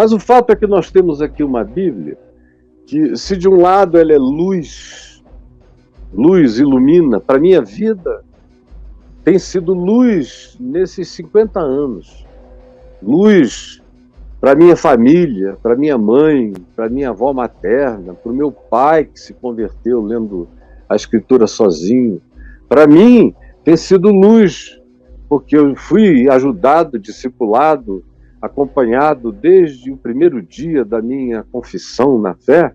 Mas o fato é que nós temos aqui uma Bíblia que, se de um lado ela é luz, luz ilumina, para a minha vida tem sido luz nesses 50 anos. Luz para minha família, para minha mãe, para minha avó materna, para o meu pai que se converteu lendo a Escritura sozinho. Para mim tem sido luz, porque eu fui ajudado, discipulado, acompanhado desde o primeiro dia da minha confissão na fé,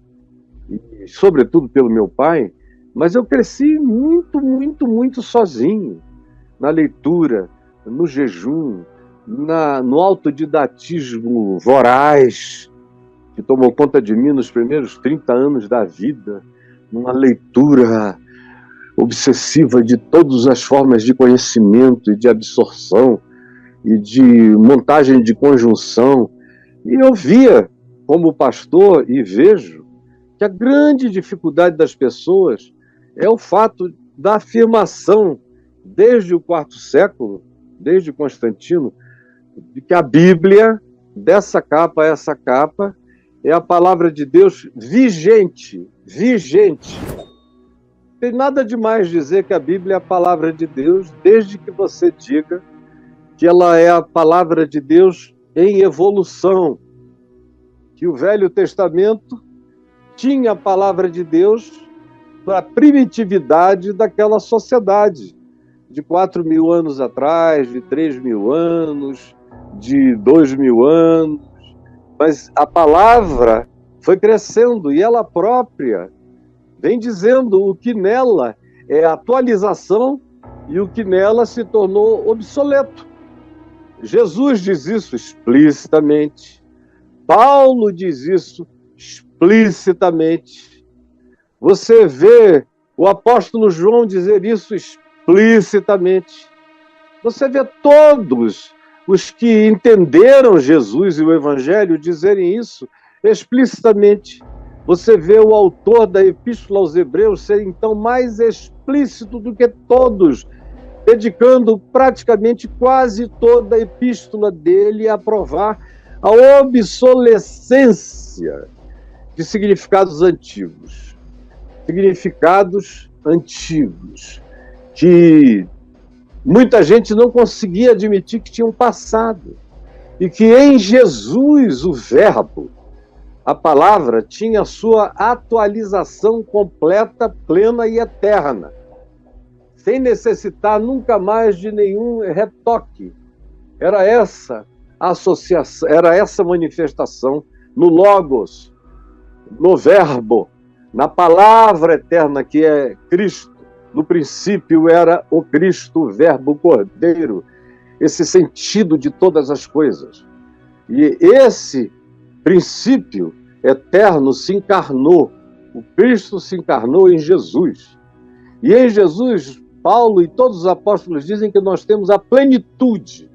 e sobretudo pelo meu pai, mas eu cresci muito sozinho, na leitura, no jejum, no autodidatismo voraz, que tomou conta de mim nos primeiros 30 anos da vida, numa leitura obsessiva de todas as formas de conhecimento e de absorção e de montagem de conjunção. E eu via, como pastor, e vejo, que a grande dificuldade das pessoas é o fato da afirmação, desde o quarto século, desde Constantino, de que a Bíblia, dessa capa a essa capa, é a palavra de Deus vigente. Não tem nada demais dizer que a Bíblia é a palavra de Deus, desde que você diga que ela é a palavra de Deus em evolução, que o Velho Testamento tinha a palavra de Deus para a primitividade daquela sociedade, de 4.000 anos atrás, de 3.000 anos, de 2.000 anos, mas a palavra foi crescendo e ela própria vem dizendo o que nela é atualização e o que nela se tornou obsoleto. Jesus diz isso explicitamente, Paulo diz isso explicitamente, você vê o apóstolo João dizer isso explicitamente, você vê todos os que entenderam Jesus e o Evangelho dizerem isso explicitamente. Você vê o autor da Epístola aos Hebreus ser então mais explícito do que todos, dedicando praticamente quase toda a epístola dele a provar a obsolescência de significados antigos. Significados antigos que muita gente não conseguia admitir que tinham passado. E que em Jesus, o Verbo, a palavra, tinha a sua atualização completa, plena e eterna, sem necessitar nunca mais de nenhum retoque. Era essa associação, era essa manifestação no Logos, no Verbo, na palavra eterna que é Cristo. No princípio era o Cristo, o Verbo, o Cordeiro, esse sentido de todas as coisas. E esse princípio eterno se encarnou, o Cristo se encarnou em Jesus. E em Jesus, Paulo e todos os apóstolos dizem que nós temos a plenitude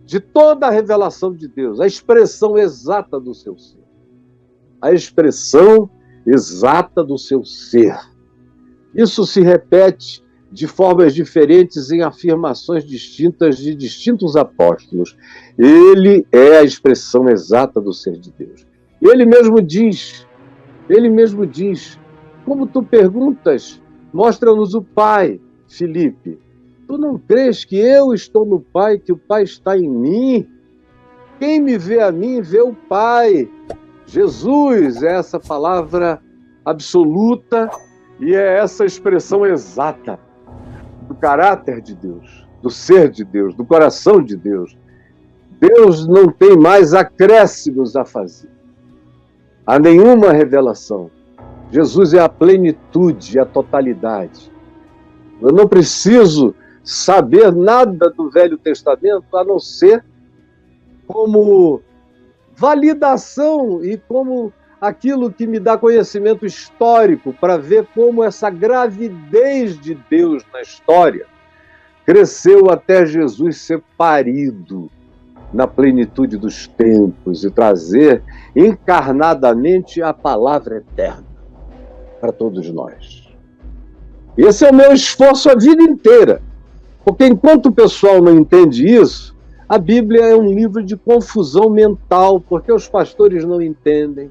de toda a revelação de Deus, a expressão exata do seu ser. A expressão exata do seu ser. Isso se repete de formas diferentes em afirmações distintas de distintos apóstolos. Ele é a expressão exata do ser de Deus. Ele mesmo diz, como tu perguntas, mostra-nos o Pai, Filipe. Tu não crês que eu estou no Pai, que o Pai está em mim? Quem me vê a mim, vê o Pai. Jesus é essa palavra absoluta e é essa expressão exata do caráter de Deus, do ser de Deus, do coração de Deus. Deus não tem mais acréscimos a fazer a nenhuma revelação. Jesus é a plenitude, a totalidade. Eu não preciso saber nada do Velho Testamento, a não ser como validação e como aquilo que me dá conhecimento histórico para ver como essa gravidez de Deus na história cresceu até Jesus ser parido na plenitude dos tempos e trazer encarnadamente a palavra eterna para todos nós. Esse é o meu esforço a vida inteira, porque enquanto o pessoal não entende isso, A Bíblia é um livro de confusão mental, porque os pastores não entendem,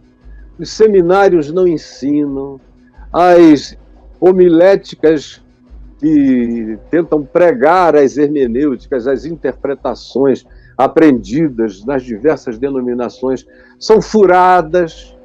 os seminários não ensinam, as homiléticas que tentam pregar as hermenêuticas, as interpretações aprendidas nas diversas denominações são furadas.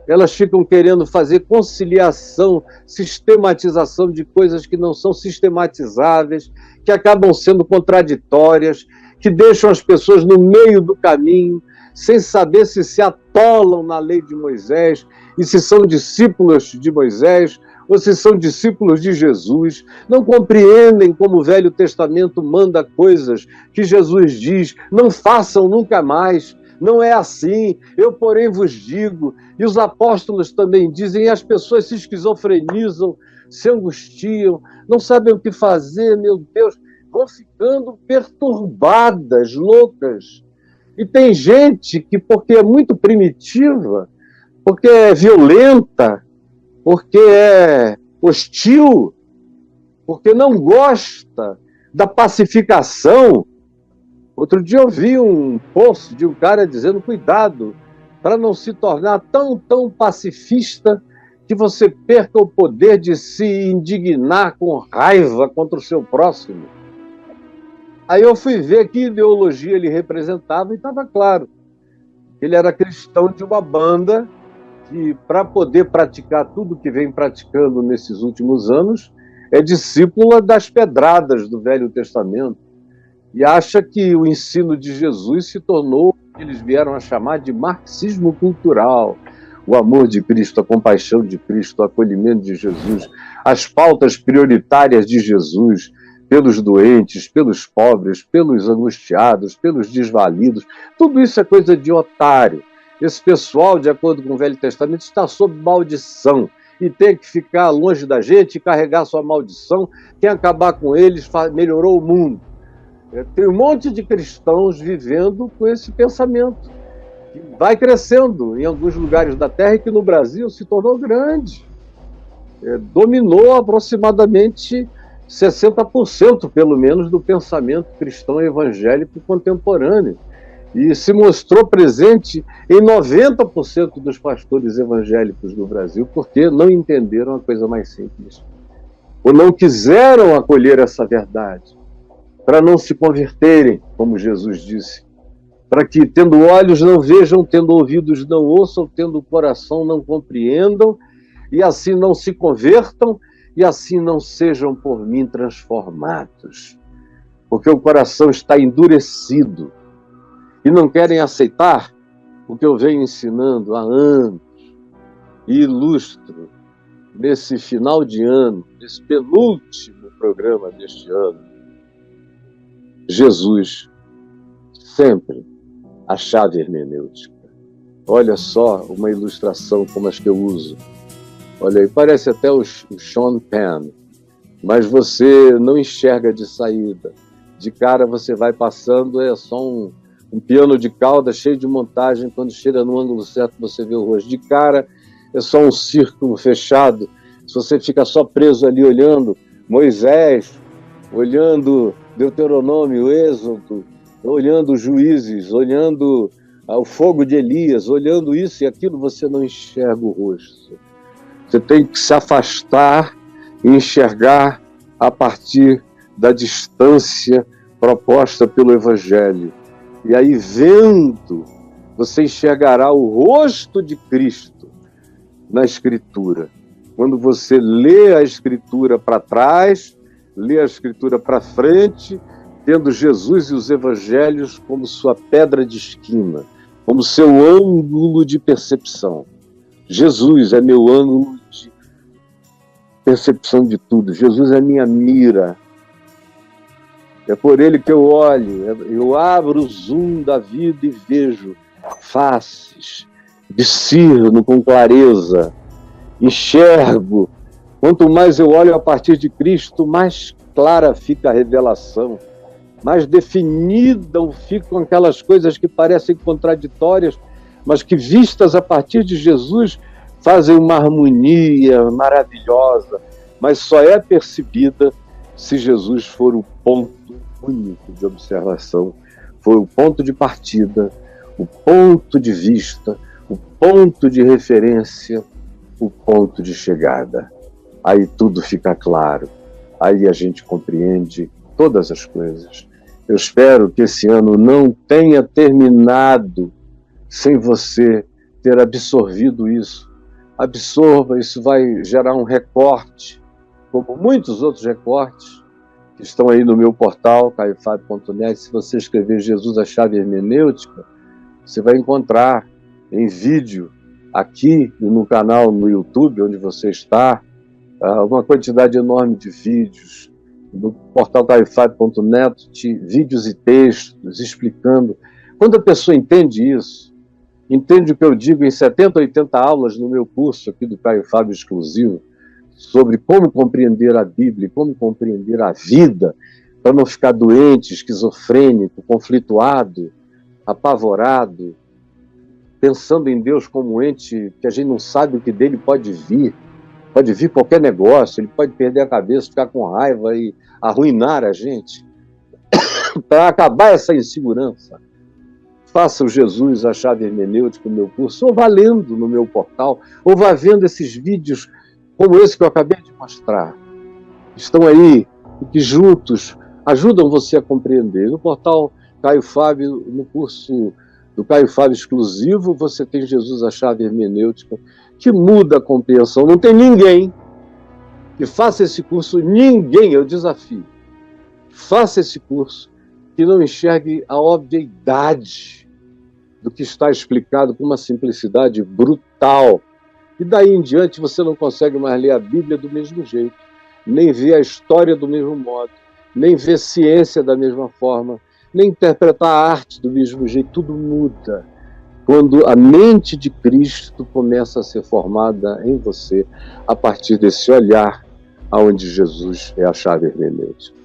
Elas ficam querendo fazer conciliação, sistematização de coisas que não são sistematizáveis, que acabam sendo contraditórias, que deixam as pessoas no meio do caminho, sem saber se atolam na lei de Moisés e se são discípulos de Moisés ou se são discípulos de Jesus. Não compreendem como o Velho Testamento manda coisas que Jesus diz, não façam nunca mais. Não é assim, eu porém vos digo, e os apóstolos também dizem, e as pessoas se esquizofrenizam, se angustiam, não sabem o que fazer, meu Deus, vão ficando perturbadas, loucas. E tem gente que, porque é muito primitiva, porque é violenta, porque é hostil, porque não gosta da pacificação. Outro dia eu vi um post de um cara dizendo, cuidado, para não se tornar tão pacifista que você perca o poder de se indignar com raiva contra o seu próximo. Aí eu fui ver que ideologia ele representava e estava claro. Ele era cristão de uma banda que, para poder praticar tudo que vem praticando nesses últimos anos, é discípula das pedradas do Velho Testamento. E acha que o ensino de Jesus se tornou o que eles vieram a chamar de marxismo cultural. O amor de Cristo, a compaixão de Cristo, o acolhimento de Jesus, as pautas prioritárias de Jesus pelos doentes, pelos pobres, pelos angustiados, pelos desvalidos. Tudo isso é coisa de otário. Esse pessoal, de acordo com o Velho Testamento, está sob maldição e tem que ficar longe da gente e carregar sua maldição. Quem acabar com eles melhorou o mundo. Tem um monte de cristãos vivendo com esse pensamento, que vai crescendo em alguns lugares da Terra e que no Brasil se tornou grande. Dominou aproximadamente 60%, pelo menos, do pensamento cristão evangélico contemporâneo. E se mostrou presente em 90% dos pastores evangélicos do Brasil, porque não entenderam a coisa mais simples. Ou não quiseram acolher essa verdade, para não se converterem, como Jesus disse, para que, tendo olhos, não vejam, tendo ouvidos, não ouçam, tendo coração, não compreendam, e assim não se convertam, e assim não sejam por mim transformados. Porque o coração está endurecido, e não querem aceitar o que eu venho ensinando há anos, e ilustro nesse final de ano, nesse penúltimo programa deste ano. Jesus, sempre a chave hermenêutica. Olha só uma ilustração como as que eu uso. Olha aí, parece até o Sean Penn, mas você não enxerga de saída. De cara você vai passando, é só um piano de cauda cheio de montagem, quando chega no ângulo certo você vê o rosto. De cara é só um círculo fechado, se você fica só preso ali olhando Moisés, olhando Deuteronômio, Êxodo, olhando os Juízes, olhando o fogo de Elias, olhando isso e aquilo, você não enxerga o rosto. Você tem que se afastar e enxergar a partir da distância proposta pelo Evangelho. E aí, vendo, você enxergará o rosto de Cristo na Escritura. Quando você lê a Escritura para trás, lê a Escritura para frente, tendo Jesus e os Evangelhos como sua pedra de esquina, como seu ângulo de percepção. Jesus é meu ângulo de percepção de tudo. Jesus é minha mira. É por ele que eu olho. Eu abro o zoom da vida e vejo faces, discerno com clareza, enxergo. Quanto mais eu olho a partir de Cristo, mais clara fica a revelação, mais definidas ficam aquelas coisas que parecem contraditórias, mas que, vistas a partir de Jesus, fazem uma harmonia maravilhosa, mas só é percebida se Jesus for o ponto único de observação, foi o ponto de partida, o ponto de vista, o ponto de referência, o ponto de chegada. Aí tudo fica claro, aí a gente compreende todas as coisas. Eu espero que esse ano não tenha terminado sem você ter absorvido isso. Absorva, isso vai gerar um recorte, como muitos outros recortes que estão aí no meu portal, caifab.net. Se você escrever Jesus, a chave hermenêutica, você vai encontrar em vídeo, aqui no canal no YouTube, onde você está, uma quantidade enorme de vídeos. No portal caifab.net, vídeos e textos explicando. Quando a pessoa entende isso, entende o que eu digo em 70, 80 aulas no meu curso aqui do Caio Fábio Exclusivo, sobre como compreender a Bíblia, como compreender a vida, para não ficar doente, esquizofrênico, conflituado, apavorado, pensando em Deus como um ente que a gente não sabe o que dele pode vir qualquer negócio, ele pode perder a cabeça, ficar com raiva e arruinar a gente. Para acabar essa insegurança, faça o Jesus, a chave hermenêutica no meu curso, ou vá lendo no meu portal, ou vá vendo esses vídeos como esse que eu acabei de mostrar. Estão aí e que juntos ajudam você a compreender. No portal Caio Fábio, no curso do Caio Fábio Exclusivo, você tem Jesus, a chave hermenêutica, que muda a compreensão. Não tem ninguém que faça esse curso, ninguém, eu desafio, faça esse curso que não enxergue a obviedade do que está explicado com uma simplicidade brutal. E daí em diante você não consegue mais ler a Bíblia do mesmo jeito, nem ver a história do mesmo modo, nem ver ciência da mesma forma, nem interpretar a arte do mesmo jeito. Tudo muda quando a mente de Cristo começa a ser formada em você a partir desse olhar aonde Jesus é a chave hermenêutica.